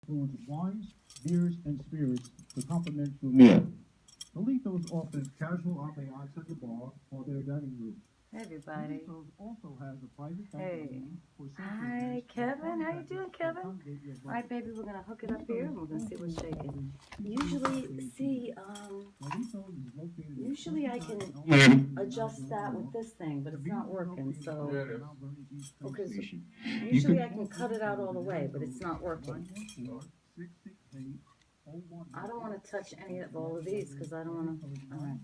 Wines, beers, and spirits to complement your meal. Doritos offers casual ambiance at the bar or their dining room. Hey everybody. Doritos also has a private Hey. dining room for Hi Kevin, how you doing, Kevin? Alright baby, we're gonna hook it up here and we're gonna see what's shaking. Usually I can adjust that with this thing, but it's not working, so because usually I can cut it out all the way, but it's not working. I don't want to touch any of all of these because I don't want to. Alright.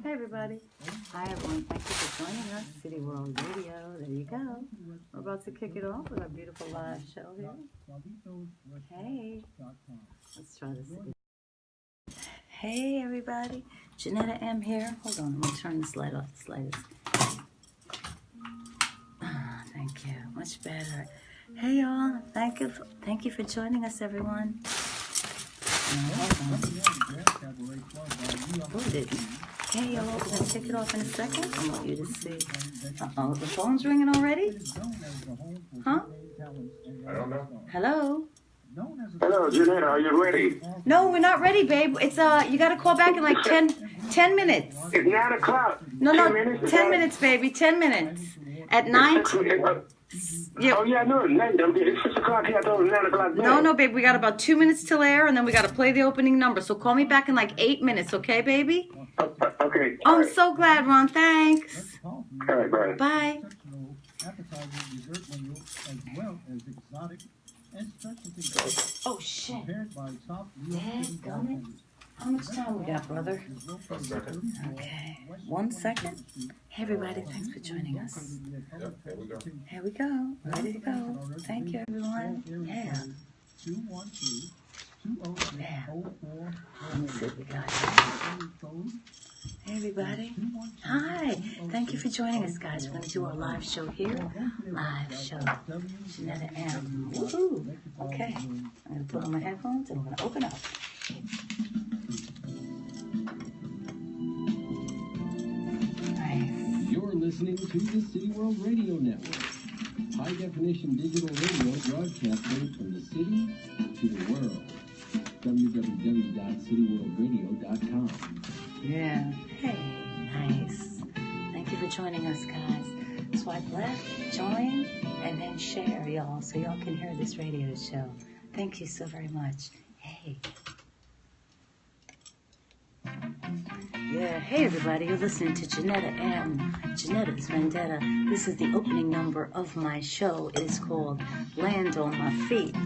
Hey everybody. Hi everyone. Thank you for joining us. City World Radio. There you go. We're about to kick it off with our beautiful live show here. Hey. Let's try this again. Hey everybody. Janetta M here. Hold on. I'm going to turn this light off. This light is... thank you. Much better. Hey y'all. Thank you for joining us, everyone. Okay, y'all, we're going to take it off in a second. I want you to see. Uh-oh, the phone's ringing already? Huh? I don't know. Hello? Hello, Janetta, are you ready? No, we're not ready, babe. It's, you got to call back in like 10 minutes. It's 9 o'clock. No, 10 minutes, baby. 10 minutes. At 9. Yeah. Oh, yeah, I know it's late. It's 6 o'clock here. I thought it was 9 o'clock. No, babe. We got about 2 minutes till air, and then we got to play the opening number. So call me back in like 8 minutes, okay, baby? Okay. Oh, I'm so glad, Ron. Thanks. All right, bye. Bye. Oh, shit. Dadgummit. How much time we got, brother? 1 second. Okay. 1 second. Hey, everybody. Thanks for joining us. Yep, here we go. Here we go. Ready to go. Thank you, everyone. Yeah. Yeah. Let's see what we got here. Hey, everybody. Hi. Thank you for joining us, guys. We're going to do our live show here. Live show. Janetta M. Woohoo. Okay. I'm going to put on my headphones and we're going to open up. You're listening to the City World Radio Network. High-definition digital radio broadcasting from the city to the world. www.cityworldradio.com. Yeah. Hey, nice. Thank you for joining us, guys. Swipe left, join, and then share, y'all, so y'all can hear this radio show. Thank you so very much. Hey. Yeah, hey everybody, you're listening to Janetta M. Ginetta's Vendetta. This is the opening number of my show. It is called Land on My Feet.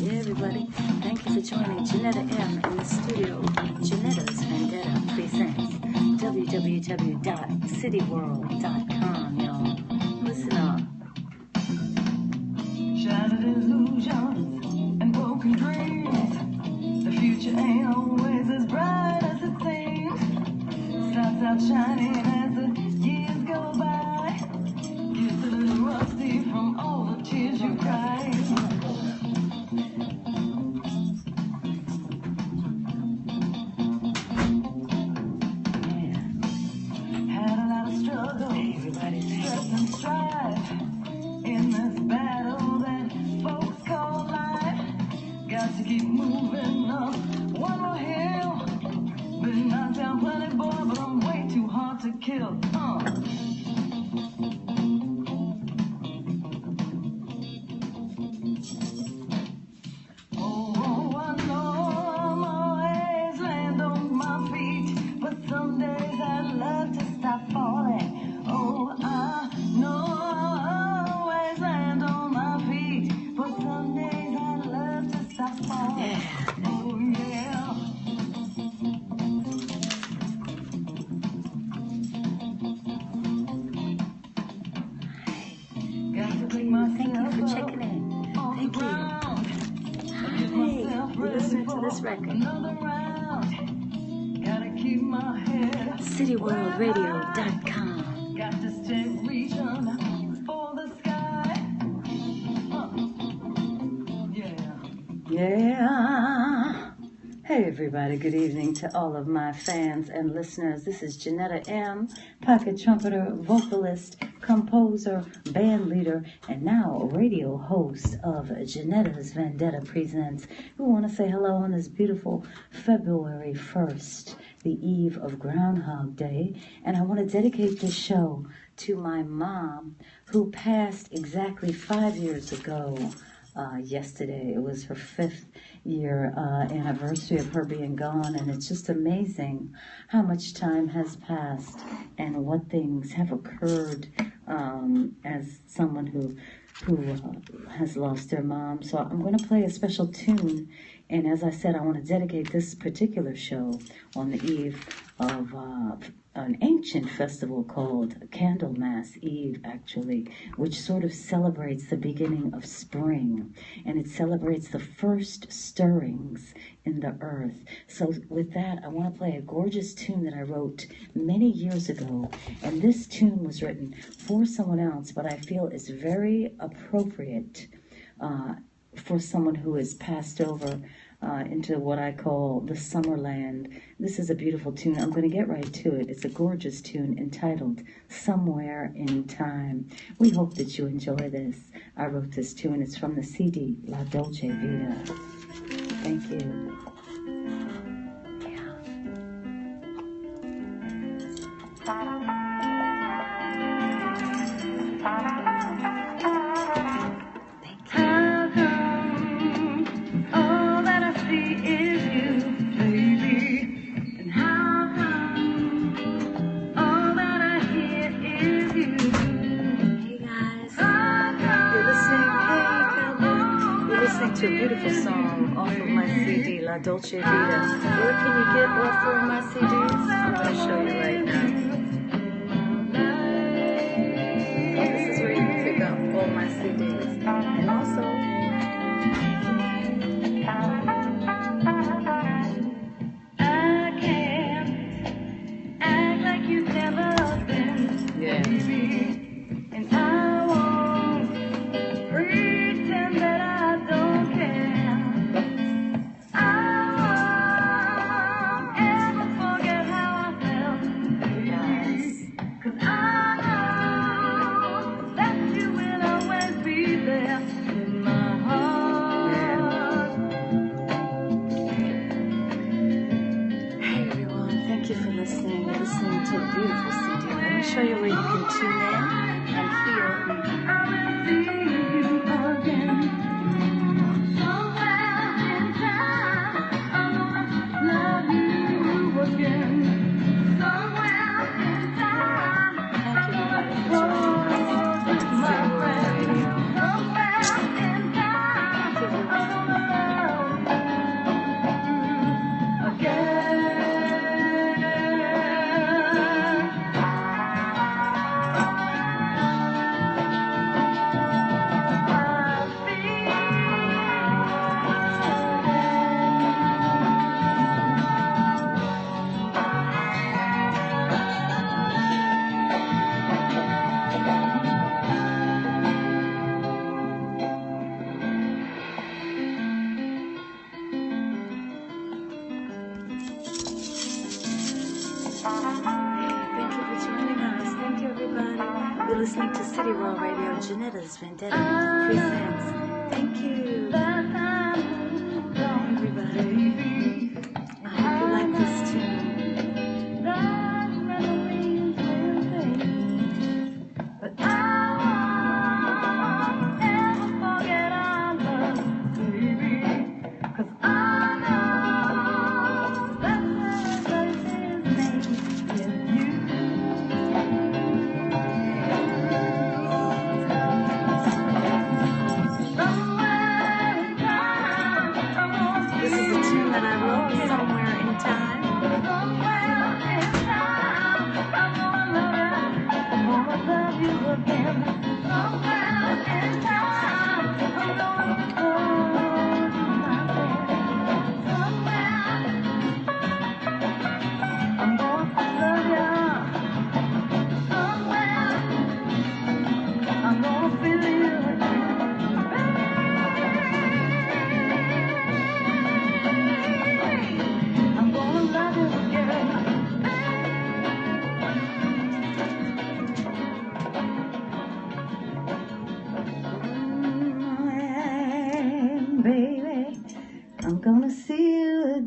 Yeah, everybody. Thank you for joining Janetta M in the studio. Jannetta's Vendetta Presents. www.cityworld.com, y'all. Listen up. Shattered illusions and broken dreams. The future ain't always as bright as it seems. Starts out shining as the years go by. Gets a little rusty from all the tears you cried. Had a lot of struggle, stress and strife in this battle that folks call life. Got to keep moving up one more hill. Been knocked down plenty, boy, but I'm way too hard to kill. Oh, I know I'm always land on my feet, but some days I'd love to stop falling. Oh, I know I'll always land on my feet, but some days I'd love to stop falling. Oh, yeah. Got to bring myself Thank you for checking in. off the Thank you. ground. Hey, you're listening to this record. Another round. Gotta keep my head. CityWorldRadio.com. Got to stay reaching for the sky. Yeah. Yeah. Hey, everybody. Good evening to all of my fans and listeners. This is Gianetta M., pocket trumpeter, vocalist, composer, band leader, and now radio host of Ginetta's Vendetta Presents. We want to say hello on this beautiful February 1st, the eve of Groundhog Day, and I want to dedicate this show to my mom, who passed exactly 5 years ago. Yesterday. It was her 5th year anniversary of her being gone, and it's just amazing how much time has passed and what things have occurred as someone who has lost their mom. So I'm going to play a special tune, and as I said, I want to dedicate this particular show on the eve of an ancient festival called Candlemas Eve, actually, which sort of celebrates the beginning of spring, and it celebrates the first stirrings in the earth. So with that, I want to play a gorgeous tune that I wrote many years ago, and this tune was written for someone else, but I feel it's very appropriate for someone who has passed over into what I call the Summerland. This is a beautiful tune. I'm going to get right to it. It's a gorgeous tune entitled Somewhere in Time. We hope that you enjoy this. I wrote this tune. It's from the CD La Dolce Vita. Thank you. To a beautiful song off of my CD, La Dolce Vita. Where can you get all 4 of my CDs? I'm going to show you right now. This is where you can pick up all my CDs. And also, I can't act like you've never been. yeah. And I won't pretend that I don't care. I won't ever forget how I felt, baby. 'Cause I know that you will always be there in my heart. Hey everyone, thank you for listening. You're listening to a beautiful CD. Let me show you where you can tune in and hear. I will see you again. Somewhere in time, I wanna love you again. Somewhere in time, Thank you everybody for oh, joining us. my friend. Radio. Somewhere in time, I wanna love you again. Thank you for joining us. Thank you, everybody. You're listening to City World Radio, Ginetta's Vendetta Presents. Thank you. Everybody. I hope you like this tune. But I won't ever forget our love, baby. 'Cause I know that paradise is made with you. Somewhere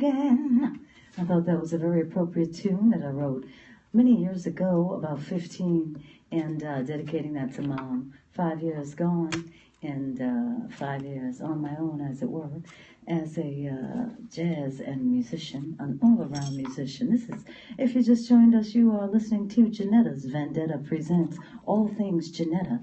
again. I thought that was a very appropriate tune that I wrote many years ago, about 15, and dedicating that to Mom. 5 years gone, and 5 years on my own, as it were, as a jazz and musician, an all-around musician. This is, if you just joined us, you are listening to Ginetta's Vendetta Presents, all things Ginetta,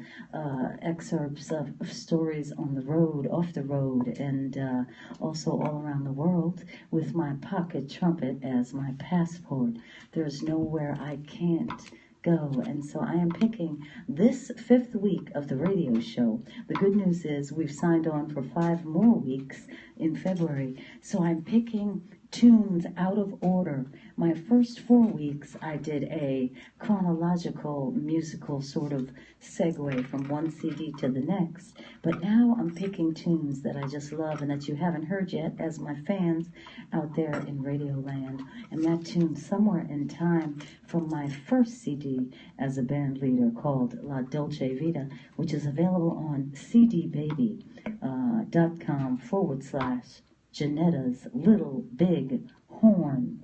excerpts of stories on the road, off the road, and also all around the world, with my pocket trumpet as my passport. There's nowhere I can't go, and so I am picking this 5th week of the radio show. The good news is we've signed on for 5 more weeks in February, so I'm picking tunes out of order. My first 4 weeks I did a chronological musical sort of segue from one CD to the next, but now I'm picking tunes that I just love and that you haven't heard yet as my fans out there in Radio Land. And that tune, Somewhere in Time, from my first CD as a band leader called La Dolce Vita, which is available on cdbaby.com/Ginetta's Little Big Horn.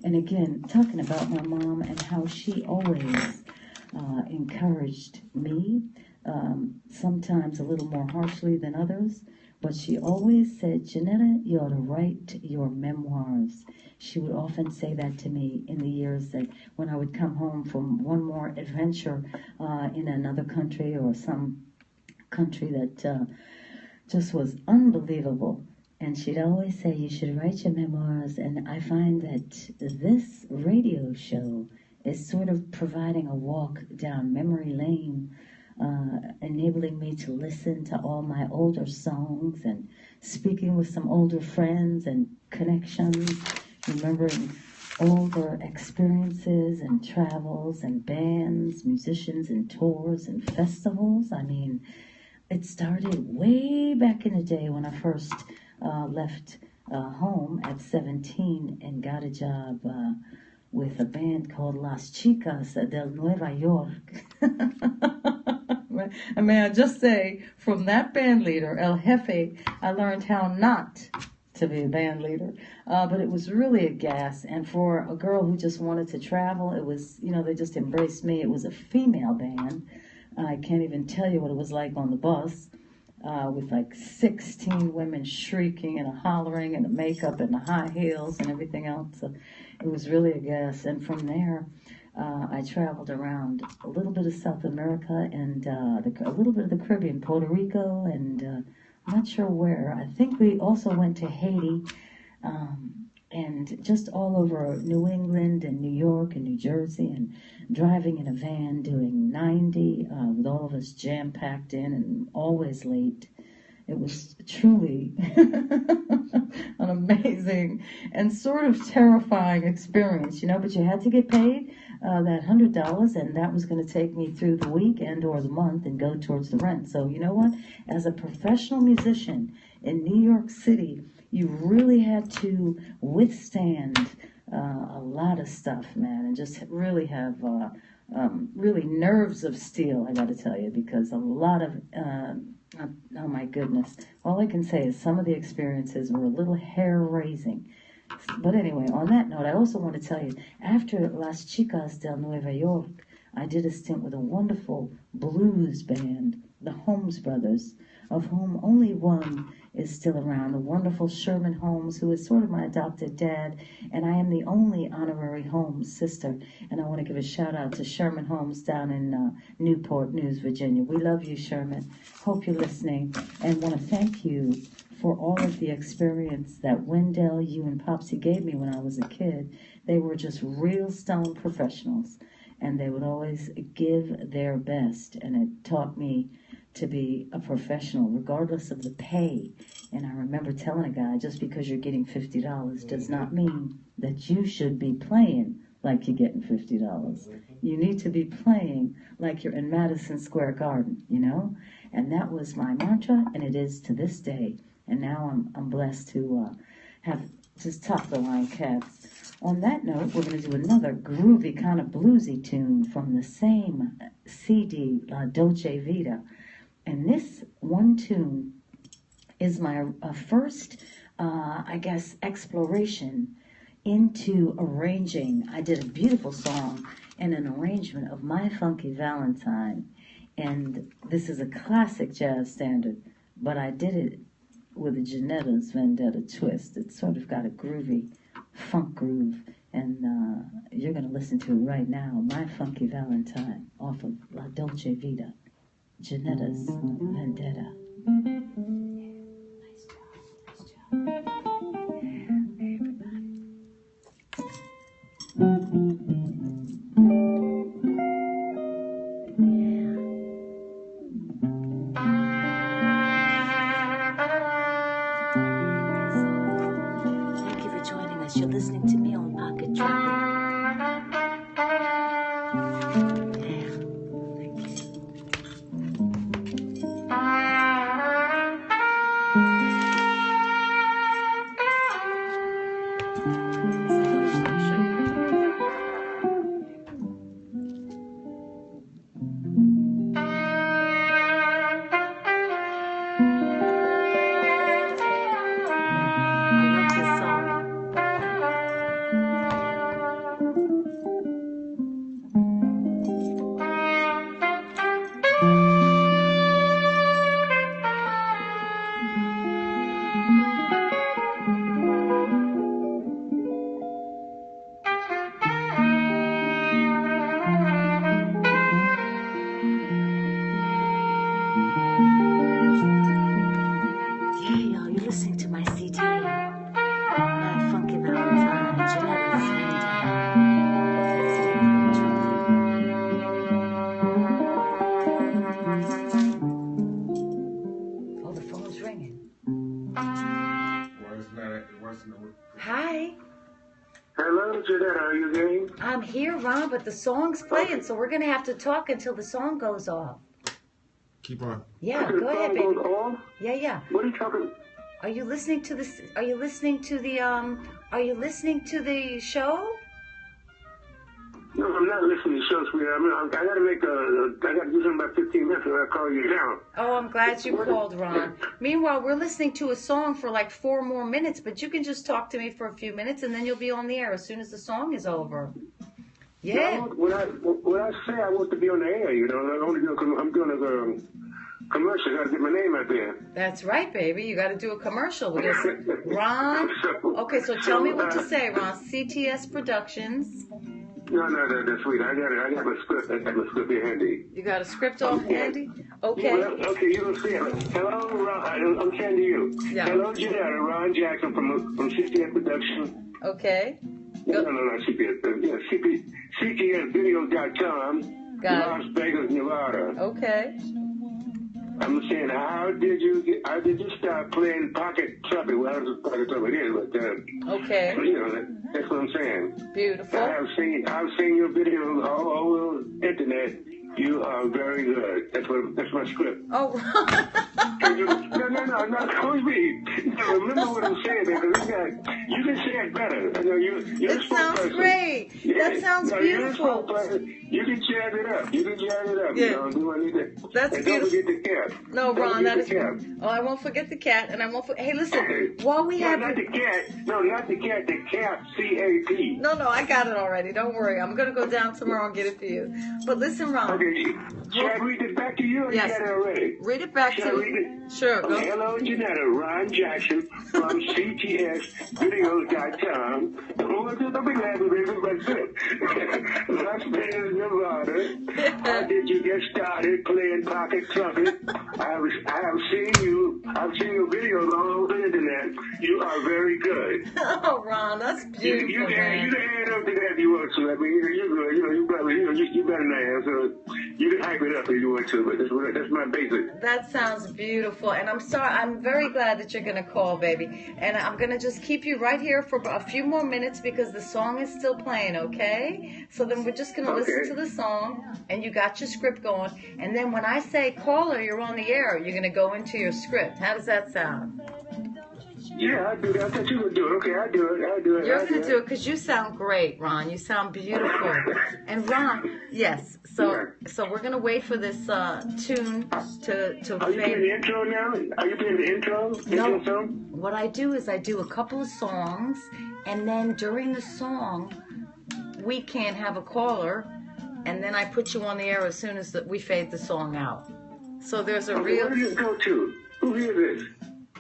And again, talking about my mom and how she always encouraged me, sometimes a little more harshly than others, but she always said, Ginetta, you ought to write your memoirs. She would often say that to me in the years that when I would come home from one more adventure in another country or some country that just was unbelievable. And she'd always say, you should write your memoirs. And I find that this radio show is sort of providing a walk down memory lane, enabling me to listen to all my older songs and speaking with some older friends and connections, remembering older experiences and travels and bands, musicians and tours and festivals. I mean, it started way back in the day when I first left home at 17 and got a job with a band called Las Chicas del Nueva York. And may I just say, from that band leader, El Jefe, I learned how not to be a band leader. But it was really a gas. And for a girl who just wanted to travel, it was, they just embraced me. It was a female band. I can't even tell you what it was like on the bus. With like 16 women shrieking and hollering and the makeup and the high heels and everything else. So it was really a gas. And from there, I traveled around a little bit of South America and a little bit of the Caribbean, Puerto Rico, and I'm not sure where. I think we also went to Haiti, and just all over New England and New York and New Jersey, and driving in a van doing 90 with all of us jam-packed in and always late. It was truly an amazing and sort of terrifying experience, but you had to get paid that $100, and that was going to take me through the week and or the month and go towards the rent. So you know what? As a professional musician in New York City, you really had to withstand a lot of stuff, man, and just really have really nerves of steel, I got to tell you, because a lot of, oh my goodness, all I can say is some of the experiences were a little hair-raising. But anyway, on that note, I also want to tell you, after Las Chicas del Nueva York, I did a stint with a wonderful blues band, the Holmes Brothers, of whom only one is still around, the wonderful Sherman Holmes, who is sort of my adopted dad, and I am the only honorary Holmes sister. And I want to give a shout out to Sherman Holmes down in Newport News, Virginia. We love you, Sherman. Hope you're listening, and want to thank you for all of the experience that Wendell, you, and Popsy gave me when I was a kid. They were just real stone professionals, and they would always give their best, and it taught me to be a professional, regardless of the pay. And I remember telling a guy, just because you're getting $50 does not mean that you should be playing like you're getting $50. You need to be playing like you're in Madison Square Garden, And that was my mantra, and it is to this day. And now I'm blessed to have just top-of-the-line cats. On that note, we're going to do another groovy, kind of bluesy tune from the same CD, La Dolce Vita. And this one tune is my first I guess, exploration into arranging. I did a beautiful song and an arrangement of My Funky Valentine. And this is a classic jazz standard, but I did it with a Ginetta's Vendetta twist. It's sort of got a groovy funk groove. And you're going to listen to it right now, My Funky Valentine, off of La Dolce Vita, Ginetta's Vendetta. Nice job, nice job. Thank you for joining us. You're listening to me on Pocket Trumpet. Hi. Hello, Janetta. Are you there? I'm here, Ron, but the song's playing, so we're going to have to talk until the song goes off. Keep on. Yeah, The go ahead, song baby. goes on? Yeah. What are you talking? Are you listening to the show? No, I'm not listening to shows, sweetheart. I got to make I got to do something about 15 minutes and I'll call you down. Oh, I'm glad you called, Ron. Meanwhile, we're listening to a song for like 4 more minutes, but you can just talk to me for a few minutes and then you'll be on the air as soon as the song is over. Yeah. No, when I say I want to be on the air, you know, I'm doing a commercial. I got to get my name out there. That's right, baby. You got to do a commercial with us. Ron? Okay, so tell me what to say, Ron. CTS Productions. No, that's sweet. I got my script. I got my script here handy. You got a script all handy? Okay. Well, okay, you don't see it. Hello, Ron. I'm saying to you. Yeah. Hello, Janetta. Ron Jackson from CTS Productions. Okay. No, CTS. CTSvideos.com. Got it. Las Vegas, Nevada. Okay. I'm saying, how did you start playing pocket trumpet? Well, I was pocket trumpet is, but Okay. you know, that's what I'm saying. Beautiful. I've seen your videos all over the internet. You are very good. That's my script. Oh, No, not always me. No, remember what I'm saying, because you can say it better. I know you're it sounds great. That sounds beautiful. You can jazz it up. Yeah. You know, do anything. That's and beautiful. Don't forget the cat. No, Ron, that is. Oh, I won't forget the cat, and I won't. Hey, listen. While we have. Not the cat. No, not the cat. The cat. CAP. No, I got it already. Don't worry. I'm gonna go down tomorrow and get it for you. But listen, Ron. Okay. Should I read it back to you, or Yes. you got it already? Read it back Should to I me. read it? Sure. Go. Okay, hello, Janetta. Ron Jackson from CTSvideos.com. Don't be laughing, baby. That's it. Las Vegas, Nevada. How did you get started playing pocket trumpet? I have seen you. I've seen your videos all over the internet. You are very good. Oh, Ron, that's beautiful, You can man. add up to that if you want to. I mean, you're good. You probably, you better than I am. So you can hype it up if you want to. But that's my basic. That sounds beautiful, and I'm sorry. I'm very glad that you're gonna call, baby. And I'm gonna just keep you right here for a few more minutes because the song is still playing. Okay? So then we're just gonna listen to the song, and you got your script going. And then when I say caller, you're on the air. You're gonna go into your script. How does that sound? Yeah, I do that. I thought you would do it. Okay, I do it. You're going to do it because you sound great, Ron. You sound beautiful. And Ron, yes. So we're going to wait for this tune to Are you playing the intro now? Are you playing the intro? No. Intro song? What I do is I do a couple of songs, and then during the song, we can't have a caller, and then I put you on the air as soon as we fade the song out. So there's a real... Where did it go to? Who hears this?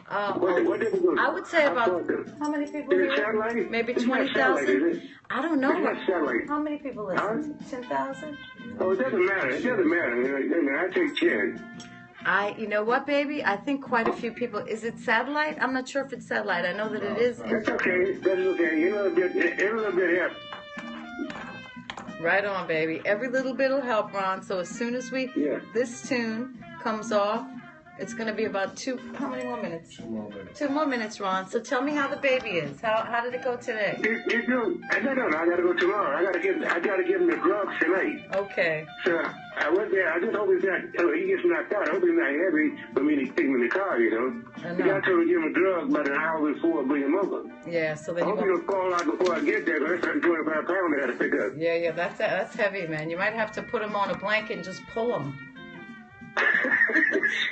What did it go to? I would say about... How many people Is it here? satellite? Maybe It's not satellite, 20,000? is it? I don't know. It's not satellite. How many people listen? 10,000? Oh, it doesn't matter. It doesn't matter. I take 10. You know what, baby? I think quite a few people. Is it satellite? I'm not sure if it's satellite. I know that it is. That's okay. That's okay. Every little bit helps. Right on, baby. Every little bit will help, Ron. So as soon as this tune comes off, it's going to be about how many more minutes? 2 more minutes. 2 more minutes, Ron. So tell me how the baby is. How did it go today? It's good. I got to go tomorrow. I got to give him the drugs tonight. Okay. So I went there. I just hope he gets knocked out. I hope he's not heavy for me to take him in the car, you know. The guy told me to give him a drug about an hour before I bring him over. Yeah, so then I hope he don't fall out before I get there, because that's 25 pounds I got to pick up. Yeah, that's heavy, man. You might have to put him on a blanket and just pull him.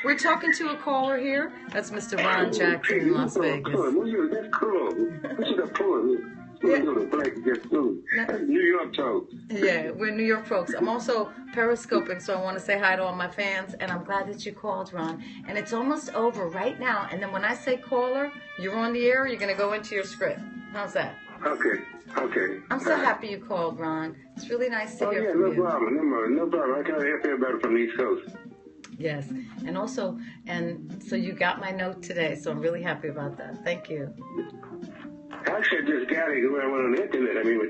We're talking to a caller here. That's Mr. Ron Jackson in Las Vegas. That's cool. We should have pulled him. New York talk. Yeah, we're New York folks. I'm also periscoping, so I want to say hi to all my fans, and I'm glad that you called, Ron. And it's almost over right now, and then when I say caller, you're on the air, you're going to go into your script. How's that? Okay. I'm so happy you called, Ron. It's really nice to hear from you. No problem. I can't help everybody from the East Coast. Yes, and so you got my note today, so I'm really happy about that. Thank you. Actually, I just got it when I went on the internet. I mean,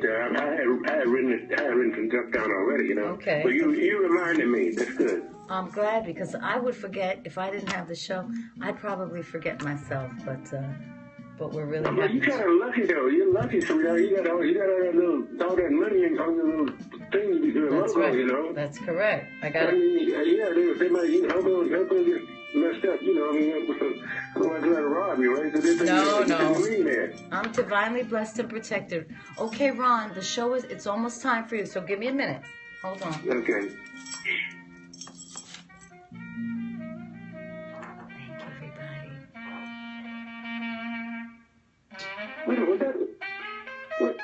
I had written some stuff down already, you know. Okay. But you reminded me. That's good. I'm glad, because I would forget if I didn't have the show. I'd probably forget myself, but we're really happy. But you're kind of lucky, though. You're lucky, sweetheart. You got all that money and all the little things you do. That's right. You know. That's correct. I got it. I mean, they might, help them get messed up, you know. I mean, I don't want to try to rob you, right? So No. I'm divinely blessed and protected. Okay, Ron, the show it's almost time for you, so give me a minute. Hold on. Okay. Thank everybody. Wait, what's that? What?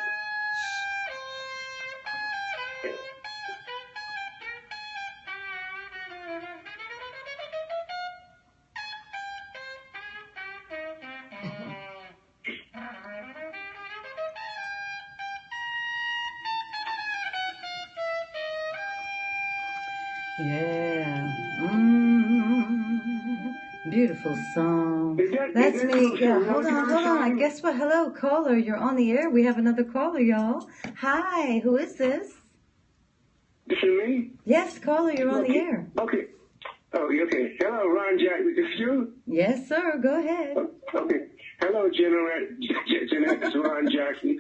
Yeah. Beautiful song. That's me. Yeah, hold on. Guess what? Hello, caller. You're on the air. We have another caller, y'all. Hi, who is this? This is me? Yes, caller, you're on the air. Okay. Oh, okay. Hello, Ron Jackson. Is this you? Yes, sir. Go ahead. Okay. Hello, Jeanette. It's Ron Jackson.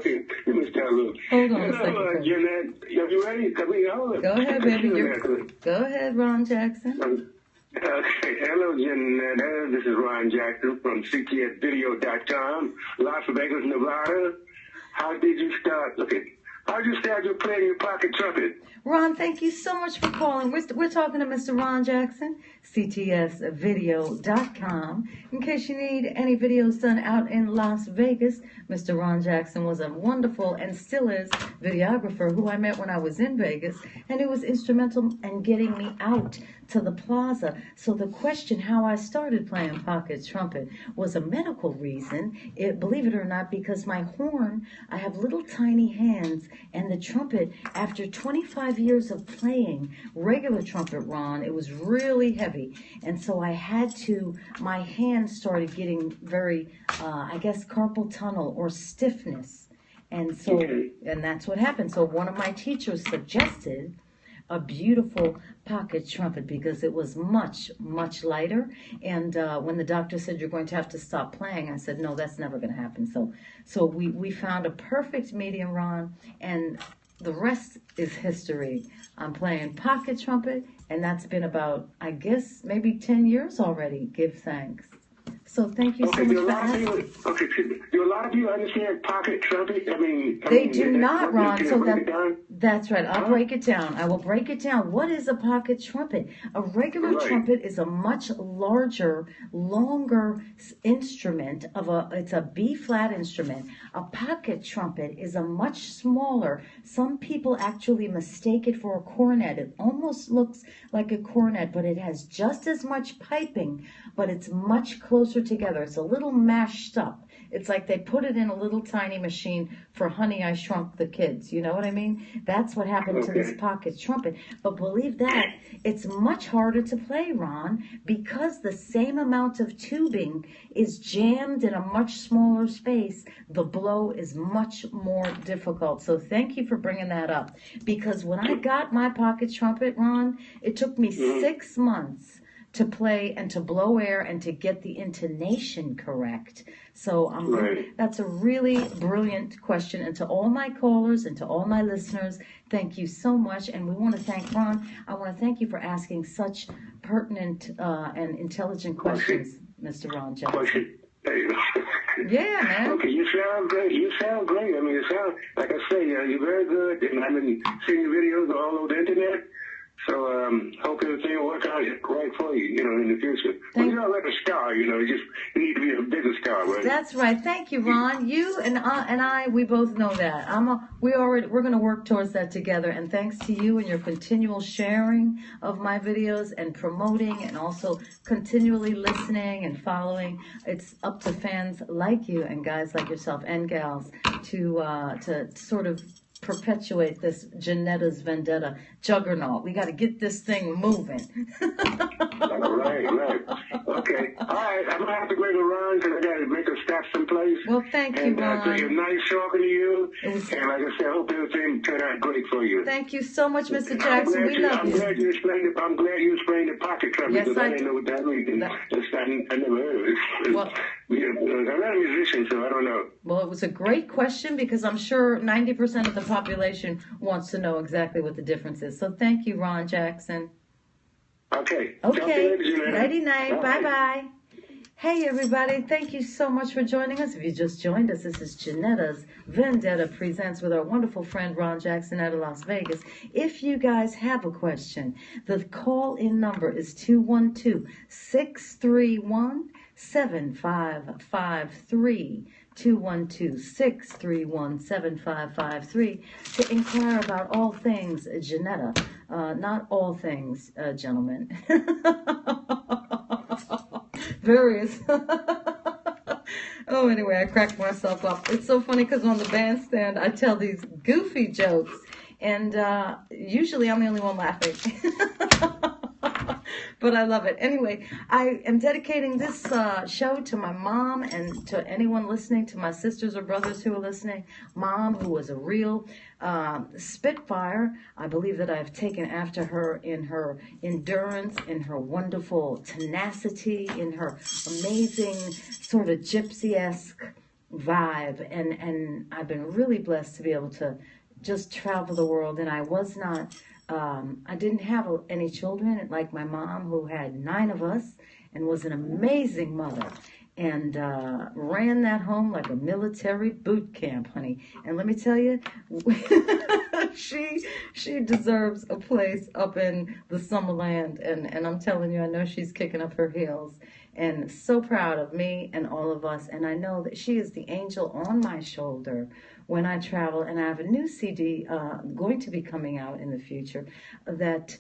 Okay, let me start a little. Hold on a Hello, second. Jeanette. Are you ready? Go ahead, baby. Go ahead, Ron Jackson. Okay. Hello, Jeanette. This is Ron Jackson from Ginetta'sVendetta.com, Las Vegas, Nevada. How did you start? Okay. How did you start your playing your pocket trumpet? Ron, thank you so much for calling. We're talking to Mr. Ron Jackson, CTSVideo.com. In case you need any videos done out in Las Vegas, Mr. Ron Jackson was a wonderful and still is videographer who I met when I was in Vegas, and it was instrumental in getting me out to the plaza. So the question how I started playing pocket trumpet was a medical reason, believe it or not, because my horn, I have little tiny hands, and the trumpet, after 25 years of playing regular trumpet, Ron, it was really heavy, and so I had to, my hands started getting very, I guess, carpal tunnel or stiffness, and so, and that's what happened. So one of my teachers suggested a beautiful pocket trumpet because it was much, much lighter. And when the doctor said, you're going to have to stop playing, I said, no, that's never going to happen. So we found a perfect medium, Ron, and the rest is history. I'm playing pocket trumpet, and that's been about, I guess, maybe 10 years already. Give thanks. So thank you so much for asking. Do a lot of people understand pocket trumpet? They do not, Ron. So that's right. I'll break it down. I will break it down. What is a pocket trumpet? A regular trumpet is a much larger, longer instrument it's a B flat instrument. A pocket trumpet is a much smaller. Some people actually mistake it for a cornet. It almost looks like a cornet, but it has just as much piping, but it's much closer together. It's a little mashed up. It's like they put it in a little tiny machine for Honey, I Shrunk the Kids. You know what I mean? That's what happened to this pocket trumpet. But believe that, it's much harder to play, Ron, because the same amount of tubing is jammed in a much smaller space. The blow is much more difficult. So thank you for bringing that up. Because when I got my pocket trumpet, Ron, it took me 6 months to play and to blow air and to get the intonation correct. So that's a really brilliant question. And to all my callers and to all my listeners, thank you so much. And we want to thank Ron. I want to thank you for asking such pertinent and intelligent questions, Mr. Ron Jackson. Yeah, man. Okay, you sound great. You sound great. You sound, like I say, you're very good. And I've been seeing your videos all over the internet. So, hope everything will work out right for you, in the future. You're already a star, you need to be a bigger star, right? That's right. Thank you, Ron. You and I, we both know that. We're going to work towards that together. And thanks to you and your continual sharing of my videos and promoting and also continually listening and following. It's up to fans like you and guys like yourself and gals to sort of perpetuate this Ginetta's Vendetta juggernaut. We got to get this thing moving. Right. Okay. All right. I'm going to have to go to Ron because I got to make a stop someplace. Well, thank you, Ron. It was nice talking to you. And like I said, I hope everything turned out great for you. Thank you so much, Mr. Jackson. We love you. I'm glad you explained the pocket trumpet because I didn't know what that means. I never heard of it. Well, I'm not a musician, so I don't know. Well, it was a great question because I'm sure 90% of the population wants to know exactly what the difference is. So thank you, Ron Jackson. Okay. Nighty night. Bye-bye. Hey, everybody. Thank you so much for joining us. If you just joined us, this is Ginetta's Vendetta Presents with our wonderful friend Ron Jackson out of Las Vegas. If you guys have a question, the call-in number is 212-631-7553. 212-631-7553 to inquire about all things Ginetta. Not all things, gentlemen. Various. Oh, anyway, I cracked myself up. It's so funny because on the bandstand, I tell these goofy jokes, and usually I'm the only one laughing. But I love it. Anyway, I am dedicating this show to my mom and to anyone listening, to my sisters or brothers who are listening. Mom, who was a real spitfire. I believe that I've taken after her in her endurance, in her wonderful tenacity, in her amazing sort of gypsy-esque vibe. And I've been really blessed to be able to just travel the world. And I was not... I didn't have any children like my mom, who had 9 of us and was an amazing mother and ran that home like a military boot camp, honey. And let me tell you, she deserves a place up in the Summerland. And I'm telling you, I know she's kicking up her heels. And so proud of me and all of us. And I know that she is the angel on my shoulder when I travel. And I have a new CD going to be coming out in the future that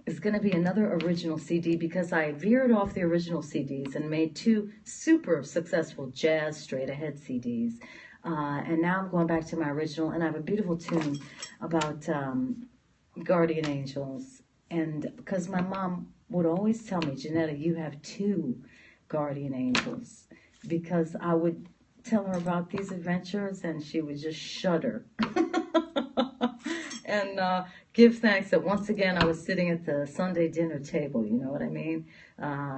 is going to be another original CD, because I veered off the original CDs and made 2 super successful jazz straight ahead CDs. And now I'm going back to my original, and I have a beautiful tune about guardian angels. And because my mom would always tell me, Ginetta, you have 2 guardian angels, because I would tell her about these adventures and she would just shudder and give thanks that once again I was sitting at the Sunday dinner table, you know what I mean,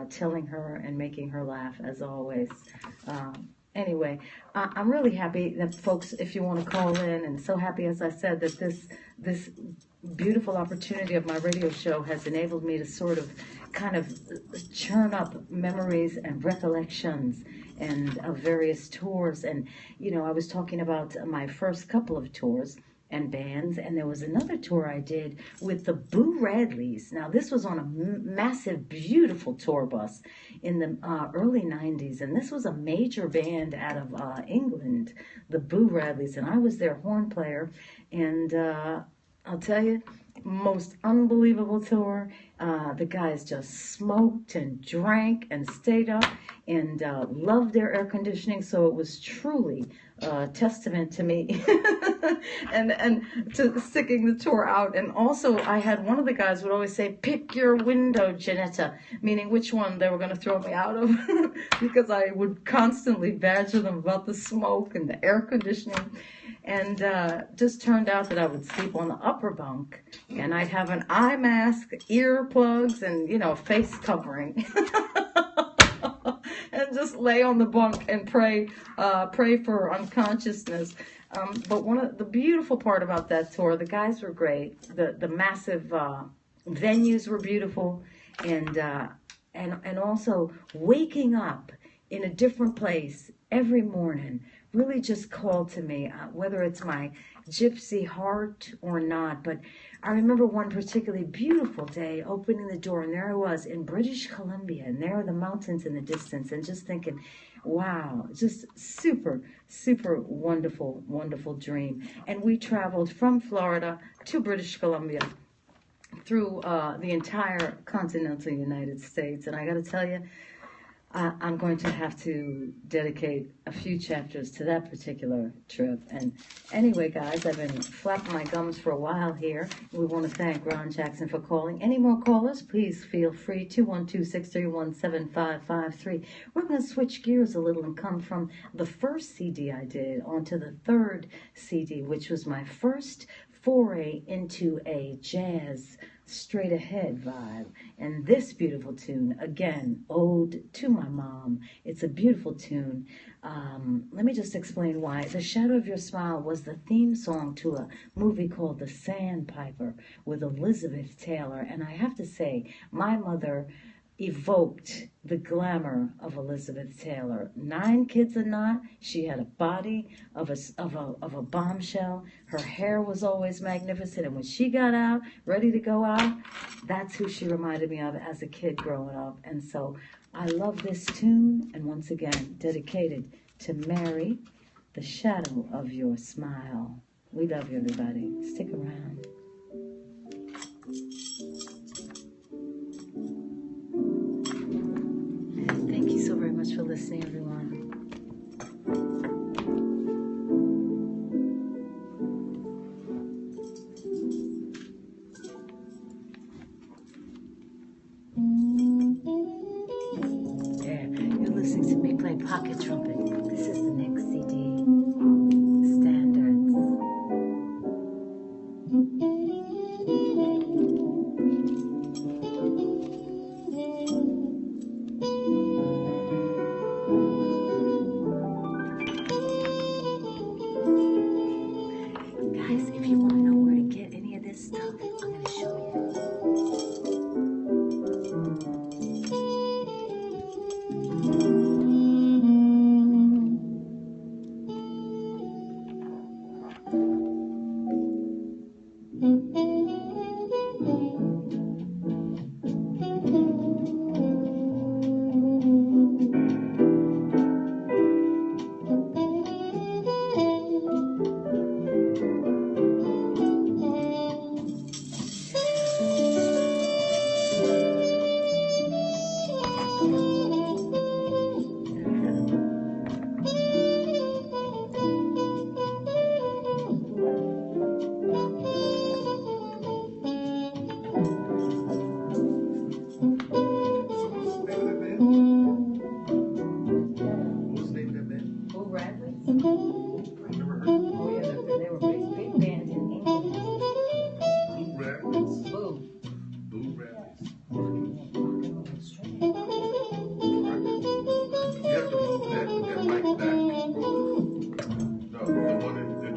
telling her and making her laugh as always. anyway, I'm really happy that folks, if you want to call in, and so happy, as I said, that this beautiful opportunity of my radio show has enabled me to sort of kind of churn up memories and recollections and of various tours. And you know, I was talking about my first couple of tours and bands, and there was another tour I did with the Boo Radleys. Now this was on a massive, beautiful tour bus in the early 90s, and this was a major band out of England, the Boo Radleys, and I was their horn player. And I'll tell you, most unbelievable tour. The guys just smoked and drank and stayed up and loved their air conditioning, so it was truly a testament to me and to sticking the tour out. And also, I had one of the guys would always say, "Pick your window, Gianetta," meaning which one they were going to throw me out of, because I would constantly badger them about the smoke and the air conditioning. And just turned out that I would sleep on the upper bunk, and I'd have an eye mask, earplugs, and, you know, face covering. And just lay on the bunk and pray for unconsciousness. But one of the beautiful part about that tour, the guys were great. The massive venues were beautiful, and also waking up in a different place every morning really just called to me, whether it's my gypsy heart or not. But I remember one particularly beautiful day opening the door, and there I was in British Columbia, and there are the mountains in the distance, and just thinking, wow, just super, super wonderful, wonderful dream. And we traveled from Florida to British Columbia through the entire continental United States. And I got to tell you, I'm going to have to dedicate a few chapters to that particular trip. And anyway, guys, I've been flapping my gums for a while here. We want to thank Ron Jackson for calling. Any more callers, please feel free, 212-631-7553. We're going to switch gears a little and come from the first CD I did onto the third CD, which was my first foray into a jazz straight ahead vibe. And this beautiful tune, again, Ode to My Mom. It's a beautiful tune. Let me just explain why. The Shadow of Your Smile was the theme song to a movie called The Sandpiper with Elizabeth Taylor. And I have to say, my mother evoked the glamour of Elizabeth Taylor. 9 kids or not, she had a body of a bombshell. Her hair was always magnificent, and when she got out, ready to go out, that's who she reminded me of as a kid growing up. And so I love this tune, and once again, dedicated to Mary, The Shadow of Your Smile. We love you, everybody. Stick around. Thank you so very much for listening, everyone. Yeah, you're listening to me play pocket trumpet. This is the next CD, Standards. Guys, if you want to know where to get any of this stuff, I'm going to show you.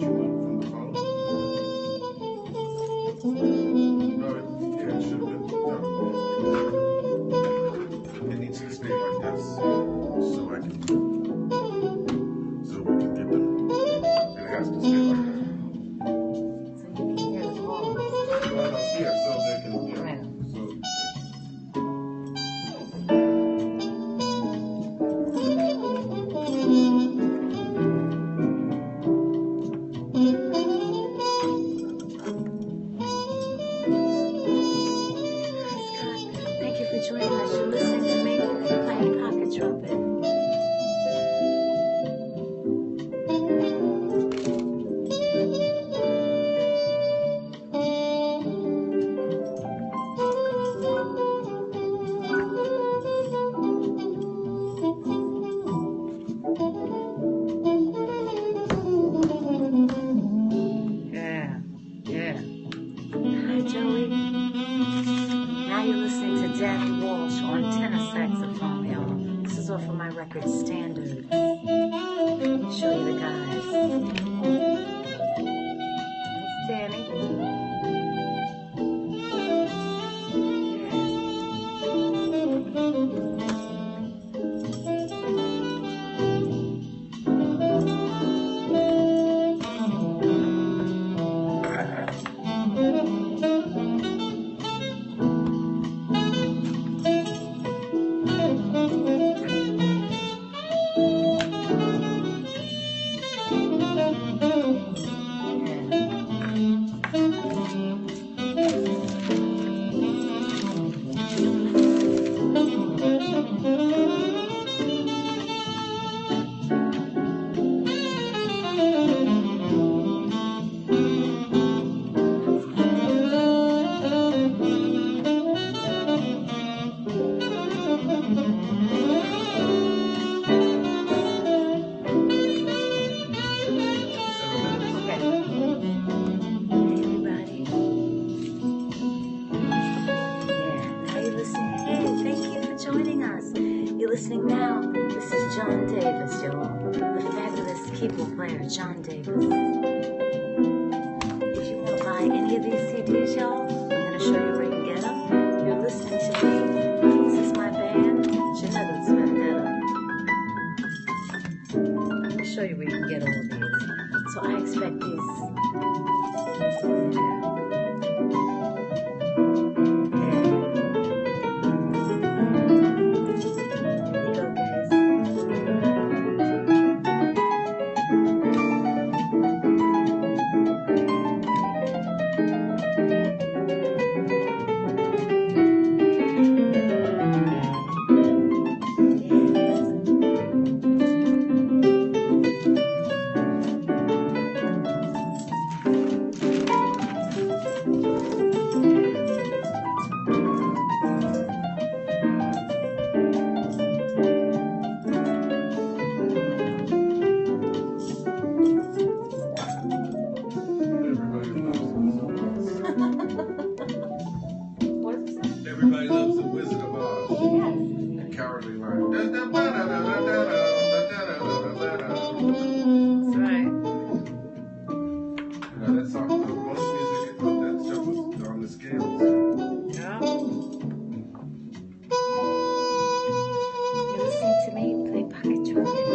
that you want from the phone? No, yeah, it should have been. No. It needs to stay like this so we can get them. It has to stay like that. So you can hear the calls. Yeah, so they can. Yeah, Right. so. Thank you for joining us. You're listening to me playing pocket trumpet. Yeah, yeah. Hi, Joey. Now you're listening to Daddy Walsh on tenor saxophone, y'all. This is off of my record Standard. Show you the guys. It's Danny. Listening now, this is John Davis, y'all. The fabulous keyboard player, John Davis. If you want to buy any of these CDs, y'all, I'm going to show you where you can get them. You're listening to me. This is my band, Ginetta'sVendetta. Let me show you where you can get all of these. So I expect these. Everybody loves the Wizard of Oz. And Cowardly Lion. That's right. You know, that's all, most music, that stuff was on the scales. Yeah. You listen to me play pocket trumpet.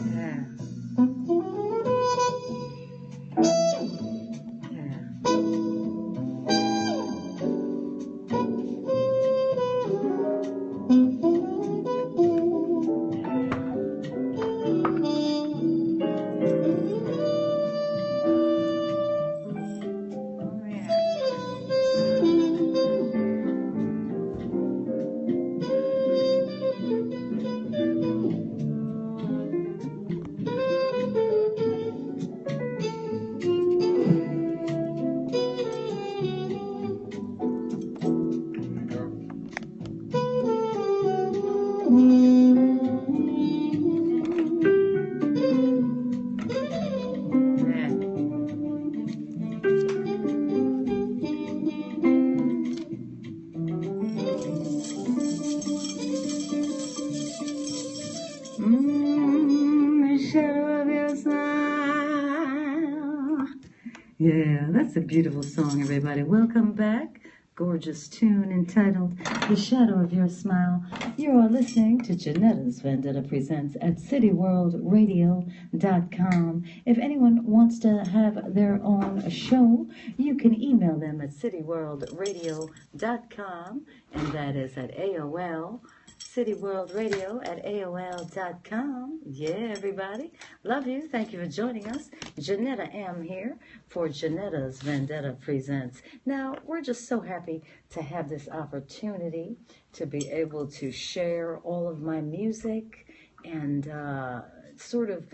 Yeah. Yeah, that's a beautiful song, everybody. Welcome back. Gorgeous tune entitled The Shadow of Your Smile. You are listening to Ginetta's Vendetta Presents at cityworldradio.com. If anyone wants to have their own show, you can email them at cityworldradio.com, and that is at AOL. cityworldradio@aol.com. Yeah, everybody. Love you. Thank you for joining us. Ginetta M here for Ginetta's Vendetta Presents. Now, we're just so happy to have this opportunity to be able to share all of my music and sort of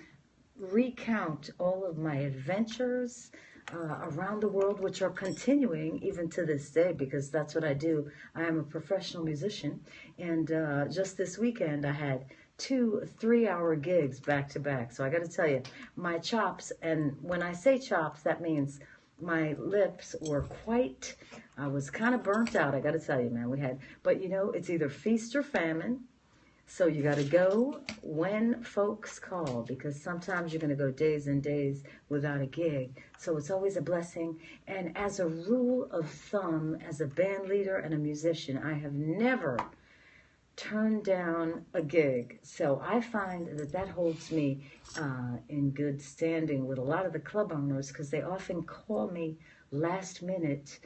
recount all of my adventures around the world, which are continuing even to this day, because that's what I do. I am a professional musician, and just this weekend I had 2 3-hour gigs back to back. So I got to tell you, my chops, and when I say chops, that means my lips were quite, I was kind of burnt out. I got to tell you, man, but you know, it's either feast or famine. So you got to go when folks call, because sometimes you're going to go days and days without a gig. So it's always a blessing. And as a rule of thumb, as a band leader and a musician, I have never turned down a gig. So I find that holds me in good standing with a lot of the club owners, because they often call me last minute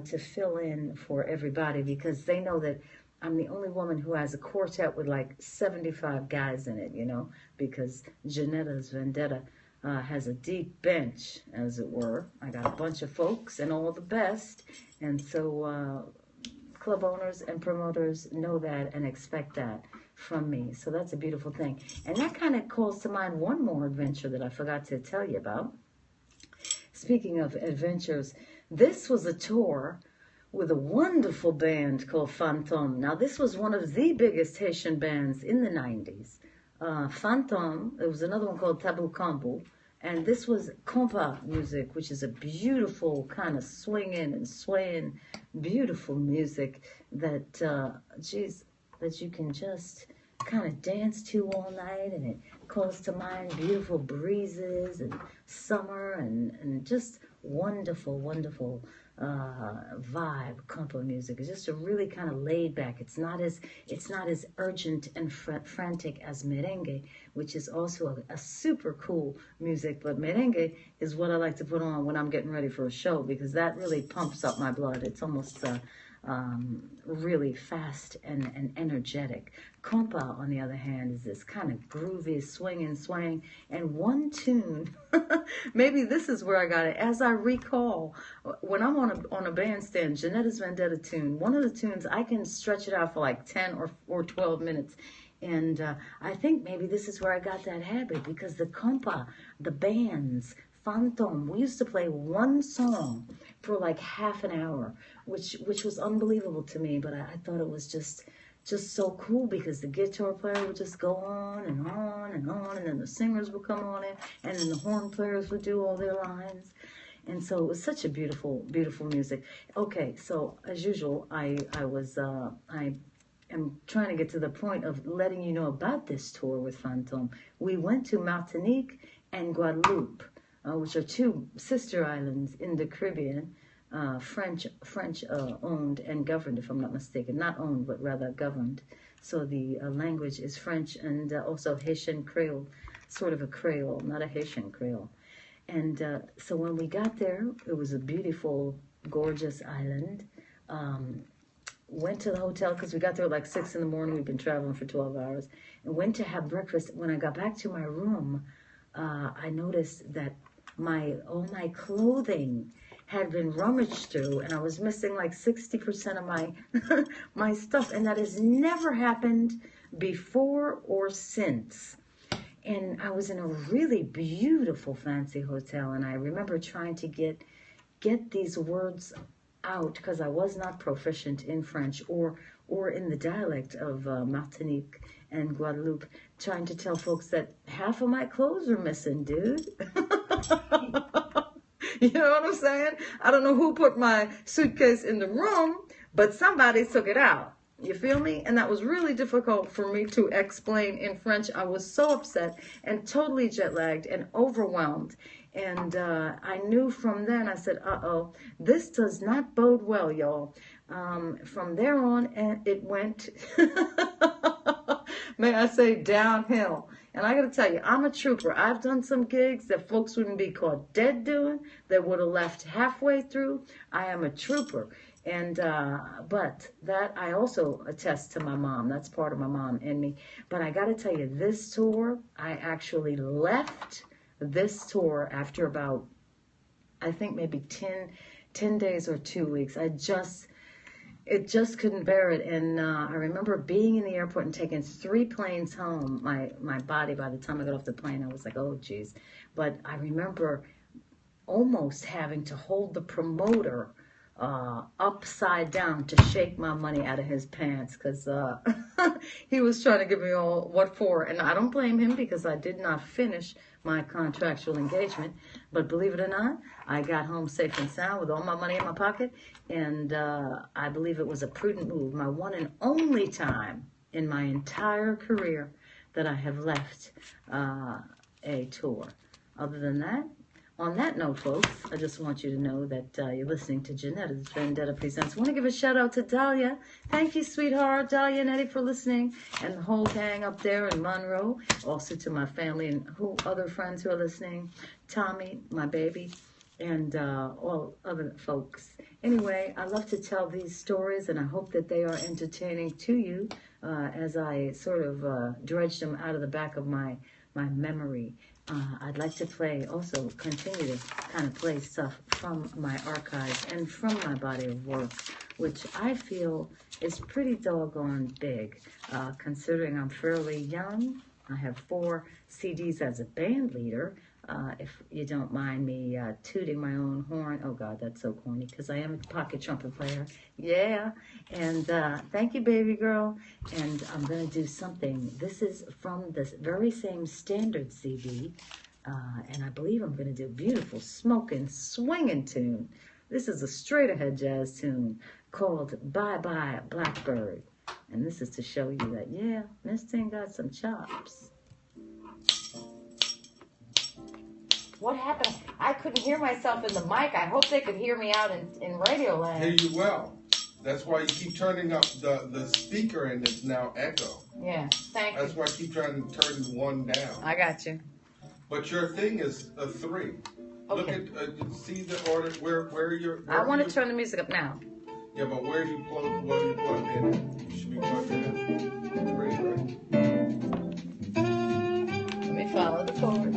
to fill in for everybody, because they know that I'm the only woman who has a quartet with like 75 guys in it, you know, because Ginetta's Vendetta has a deep bench, as it were. I got a bunch of folks and all the best. And so club owners and promoters know that and expect that from me. So that's a beautiful thing. And that kind of calls to mind one more adventure that I forgot to tell you about. Speaking of adventures, this was a tour with a wonderful band called Fantôme. Now, this was one of the biggest Haitian bands in the 90s. Fantôme, there was another one called Tabou Kambu, and this was compa music, which is a beautiful kind of swinging and swaying, beautiful music that, that you can just kind of dance to all night, and it calls to mind beautiful breezes and summer and just wonderful, wonderful vibe. Compo music is just a really kind of laid back. It's not as urgent and frantic as merengue, which is also a super cool music. But merengue is what I like to put on when I'm getting ready for a show, because that really pumps up my blood. It's almost really fast and energetic. Compa, on the other hand, is this kind of groovy, swing, and one tune. Maybe this is where I got it. As I recall, when I'm on a bandstand, Ginetta's Vendetta tune, one of the tunes, I can stretch it out for like 10 or 12 minutes. And I think maybe this is where I got that habit, because the compa, the bands, Fantôme, we used to play one song for like half an hour, which was unbelievable to me, but I thought it was just so cool, because the guitar player would just go on and on and on, and then the singers would come on in, and then the horn players would do all their lines. And so it was such a beautiful, beautiful music. Okay, so as usual, I am trying to get to the point of letting you know about this tour with Fantôme. We went to Martinique and Guadeloupe, which are 2 sister islands in the Caribbean, French owned and governed, if I'm not mistaken. Not owned, but rather governed. So the language is French, and also Haitian Creole, sort of a Creole, not a Haitian Creole. And so when we got there, it was a beautiful, gorgeous island. Went to the hotel, because we got there at like 6 in the morning. We've been traveling for 12 hours. And went to have breakfast. When I got back to my room, I noticed that all my clothing had been rummaged through, and I was missing like 60% of my my stuff, and that has never happened before or since. And I was in a really beautiful, fancy hotel, and I remember trying to get these words out, because I was not proficient in French or in the dialect of Martinique and Guadeloupe, trying to tell folks that half of my clothes are missing, dude. You know what I'm saying? I don't know who put my suitcase in the room, but somebody took it out. You feel me? And that was really difficult for me to explain in French. I was so upset and totally jet lagged and overwhelmed. And I knew from then, I said, uh-oh, this does not bode well, y'all. From there on, and it went, may I say, downhill. And I got to tell you, I'm a trooper. I've done some gigs that folks wouldn't be caught dead doing, that would have left halfway through. I am a trooper. And, but that I also attest to my mom. That's part of my mom in me. But I got to tell you, this tour, I actually left this tour after about, I think maybe 10 days or 2 weeks. It just couldn't bear it. And I remember being in the airport and taking 3 planes home. My body, by the time I got off the plane, I was like, oh, geez. But I remember almost having to hold the promoter upside down to shake my money out of his pants, because he was trying to give me all what for. And I don't blame him, because I did not finish my contractual engagement. But believe it or not, I got home safe and sound with all my money in my pocket. And I believe it was a prudent move. My one and only time in my entire career that I have left a tour. Other than that, on that note, folks, I just want you to know that you're listening to Ginetta's Vendetta Presents. I want to give a shout out to Dahlia. Thank you, sweetheart, Dahlia and Eddie, for listening, and the whole gang up there in Monroe. Also to my family and other friends who are listening. Tommy, my baby, and all other folks. Anyway, I love to tell these stories, and I hope that they are entertaining to you as I sort of dredge them out of the back of my memory. I'd like to continue to kind of play stuff from my archives and from my body of work, which I feel is pretty doggone big, considering I'm fairly young. I have 4 CDs as a band leader, if you don't mind me tooting my own horn. Oh, God, that's so corny, because I am a pocket trumpet player. Yeah, and thank you, baby girl. And I'm going to do something. This is from this very same standard CD, and I believe I'm going to do a beautiful smoking, swinging tune. This is a straight-ahead jazz tune called Bye Bye Blackbird. And this is to show you that, yeah, Miss Ting got some chops. What happened? I couldn't hear myself in the mic. I hope they could hear me out in radio land. Hear you well. That's why you keep turning up the speaker, and it's now echo. Yeah, thank you. That's why I keep trying to turn one down. I got you. But your thing is a 3. Okay. Look at see the order where you're. I want to turn the music up now. Yeah, but where do you plug in? You should be plugged in. Right. Let me follow the chord.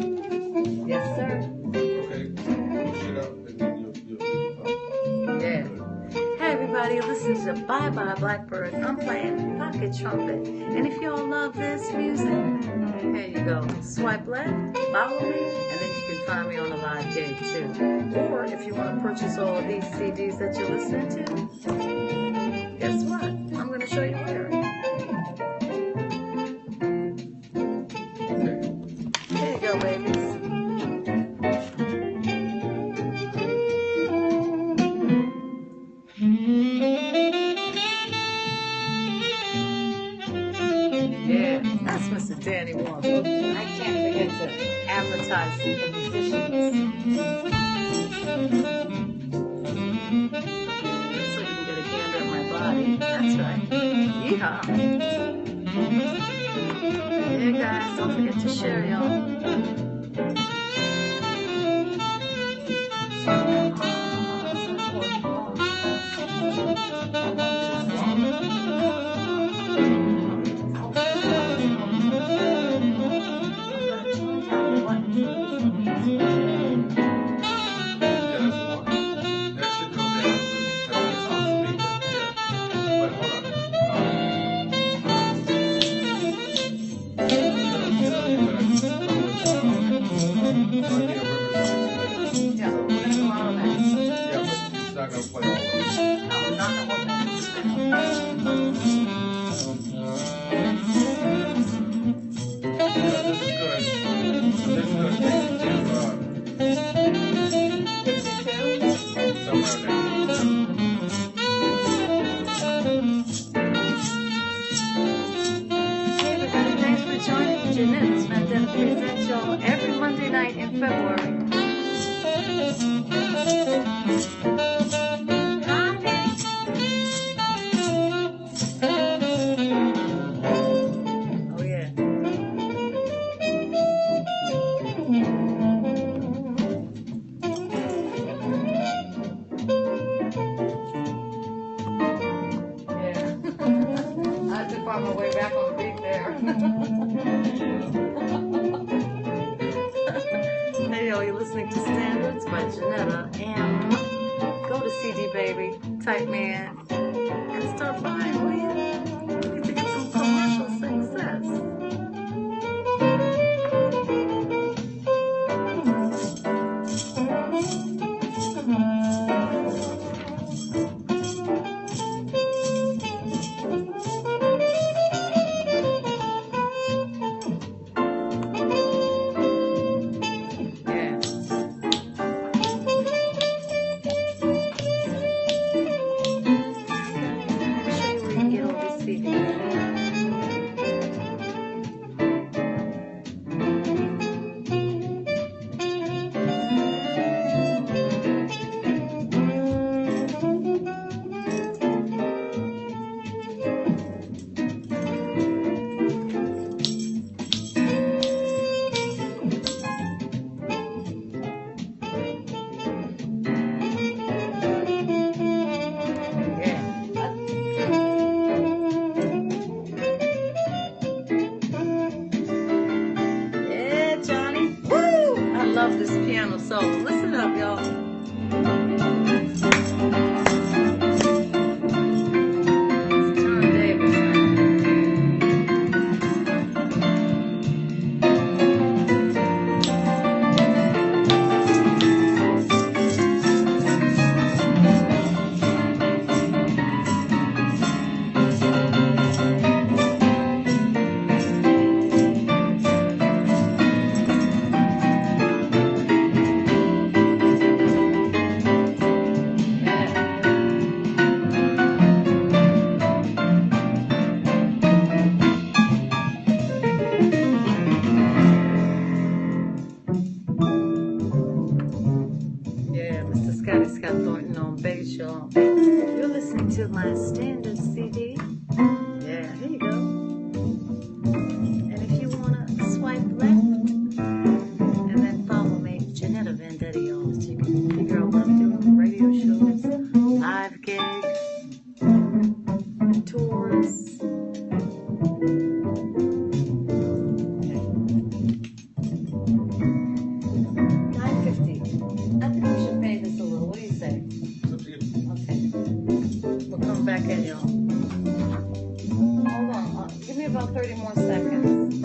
Yes, sir. Okay. Push it up, and then you'll Yeah. Hey, everybody, listen to Bye Bye Blackbird. I'm playing pocket trumpet. And if y'all love this music, here you go. Swipe left, follow me, and then you can find me on a live gig, too. Or if you want to purchase all of these CDs that you're listening to, guess what? I'm going to show you where. There you go, babies. Yeah, that's Mr. Danny Moore. I can't forget to advertise the musicians. So you can get a gander at my body. That's right. Yeehaw. Yeah, guys, don't forget to share, y'all. go. You're listening to Standards by Gianetta. And go to CD Baby, type man, and start buying, will you? You need to get some commercial success. You're listening to my standard CD. Yeah, here you go. And if you want to swipe left and then follow me, GinettaVendetta, y'all, so you can figure out what I'm doing, radio shows, live gigs, tours. 9:50. I think we should pay this a little. What do you say? Back in, y'all. Hold on. Give me about 30 more seconds.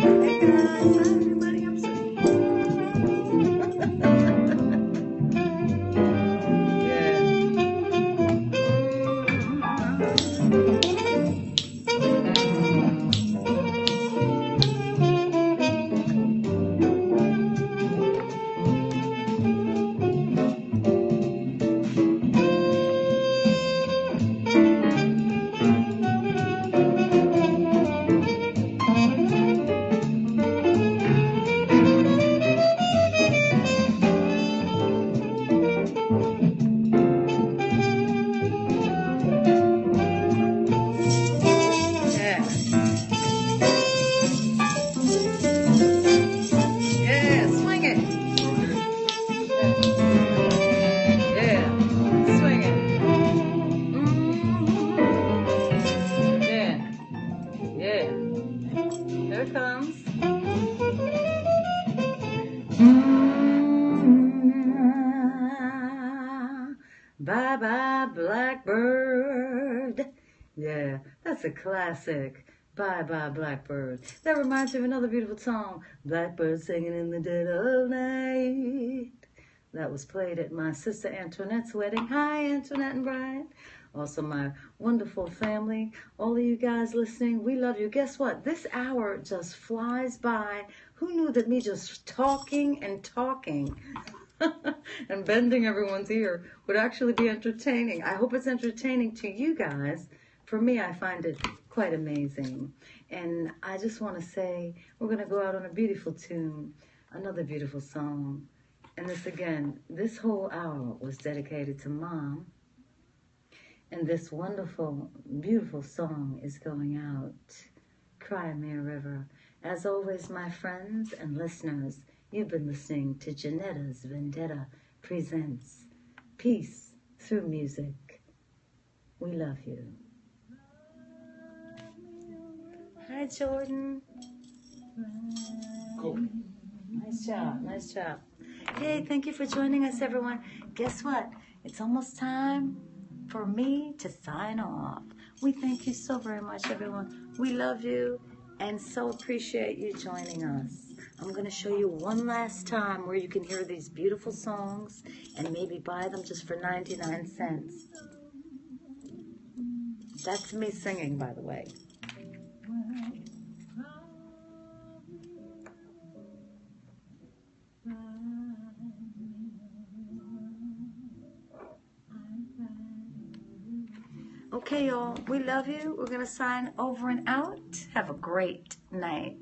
Hey guys, hi everybody. I'm sorry. Bye bye Blackbird. Yeah, that's a classic. Bye bye Blackbird. That reminds me of another beautiful song, Blackbird Singing in the Dead of Night. That was played at my sister Antoinette's wedding. Hi Antoinette and Brian. Also my wonderful family. All of you guys listening, we love you. Guess what? This hour just flies by. Who knew that me just talking and talking and bending everyone's ear would actually be entertaining? I hope it's entertaining to you guys. For me, I find it quite amazing. And I just want to say, we're going to go out on a beautiful tune, another beautiful song. And this again, this whole hour was dedicated to Mom. And this wonderful, beautiful song is going out, Cry Me a River. As always, my friends and listeners, you've been listening to Ginetta's Vendetta Presents Peace Through Music. We love you. Hi, Jordan. Cool. Nice job, nice job. Hey, thank you for joining us, everyone. Guess what? It's almost time for me to sign off. We thank you so very much, everyone. We love you and so appreciate you joining us. I'm going to show you one last time where you can hear these beautiful songs and maybe buy them just for 99 cents. That's me singing, by the way. Okay, y'all, we love you. We're going to sign over and out. Have a great night.